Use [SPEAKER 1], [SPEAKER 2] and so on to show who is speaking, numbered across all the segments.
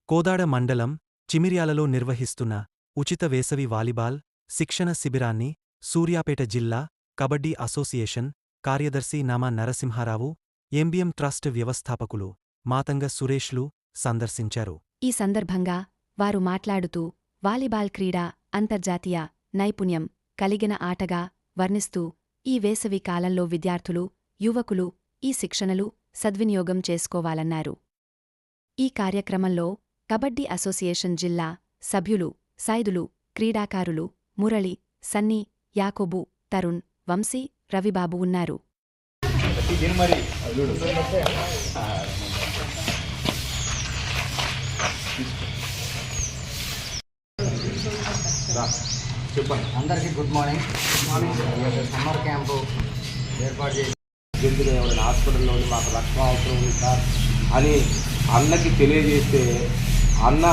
[SPEAKER 1] కోదాడ మండలం చిమిర్యాలలో నిర్వహిస్తున్న ఉచిత వేసవి వాలీబాల్ శిక్షణ శిబిరాన్ని సూర్యాపేట జిల్లా కబడ్డీ అసోసియేషన్ కార్యదర్శి నామా నరసింహారావు, ఎంబీఎం ట్రస్ట్ వ్యవస్థాపకులు మాతంగ సురేష్లు సందర్శించారు.
[SPEAKER 2] ఈ సందర్భంగా వారు మాట్లాడుతూ వాలీబాల్ క్రీడ అంతర్జాతీయ నైపుణ్యం కలిగిన ఆటగా వర్ణిస్తూ ఈ వేసవి కాలంలో విద్యార్థులు, యువకులు ఈ శిక్షణలు సద్వినియోగం చేసుకోవాలన్నారు. ఈ కార్యక్రమంలో కబడ్డీ అసోసియేషన్ జిల్లా సభ్యులు సైదులు, క్రీడాకారులు మురళి, సన్నీ, యాకోబు, తరుణ్, వంశీ, రవిబాబు ఉన్నారు.
[SPEAKER 3] అందరికీ గుడ్ మార్నింగ్. సమ్మర్ క్యాంపు ఏర్పాటు చేసి
[SPEAKER 4] ఎవరైనా హాస్పిటల్లో మాకు రక్తం అవసరం ఉంది సార్ అని అన్నకి తెలియజేస్తే అన్న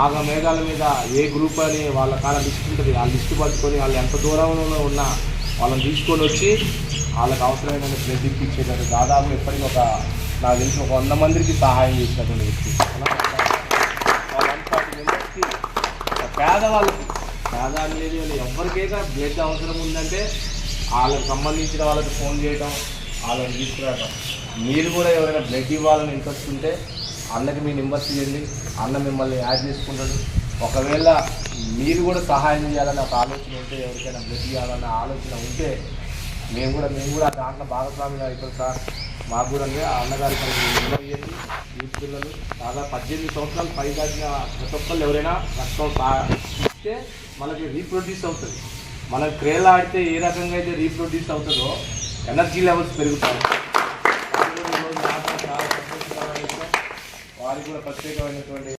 [SPEAKER 4] ఆగమేఘాల మీద ఏ గ్రూప్ అని వాళ్ళ కాడ లిస్ట్ ఉంటుంది, ఆ లిస్టు పట్టుకొని వాళ్ళు ఎంత దూరంలో ఉన్నా వాళ్ళని తీసుకొని వచ్చి వాళ్ళకి అవసరమైన బ్లడ్ ఇప్పించేటట్టు దాదాపు ఎప్పటికీ నాకు తెలిసి 100 మందికి సహాయం చేసినటువంటి వ్యక్తి. 140 మెంబర్స్కి పేదవాళ్ళకి పేదాన్ని లేదు ఎవరికైనా బ్లడ్ అవసరం ఉందంటే వాళ్ళకి సంబంధించిన వాళ్ళకి ఫోన్ చేయడం, వాళ్ళని తీసుకురావటం. మీరు కూడా ఎవరైనా బ్లడ్ ఇవ్వాలని ఇంట్రెస్ట్ ఉంటే అన్నకి మీ నెంబర్స్ ఇవ్వండి, అన్న మిమ్మల్ని యాడ్ చేసుకుంటాడు. ఒకవేళ మీరు కూడా సహాయం చేయాలని ఒక ఆలోచన ఉంటే, ఎవరికైనా బ్లడ్ ఇవ్వాలన్న ఆలోచన ఉంటే మేము కూడా దాంట్లో భాగస్వామిగా అవుతాం సార్. మాకు కూడా అన్నగారికి నెంబర్ ఇవ్వండి. యూత్ పిల్లలు దాదాపు 18 సంవత్సరాలు పై దాటిన ప్రతి ఒక్కళ్ళు ఎవరైనా రక్తం ఇస్తే మనకి రీప్రొడ్యూస్ అవుతుంది. మనం క్రీడలు ఆడితే ఏ రకంగా అయితే రీప్రొడ్యూస్ అవుతుందో ఎనర్జీ లెవెల్స్ పెరుగుతాయి. వారికి కూడా ప్రత్యేకమైనటువంటి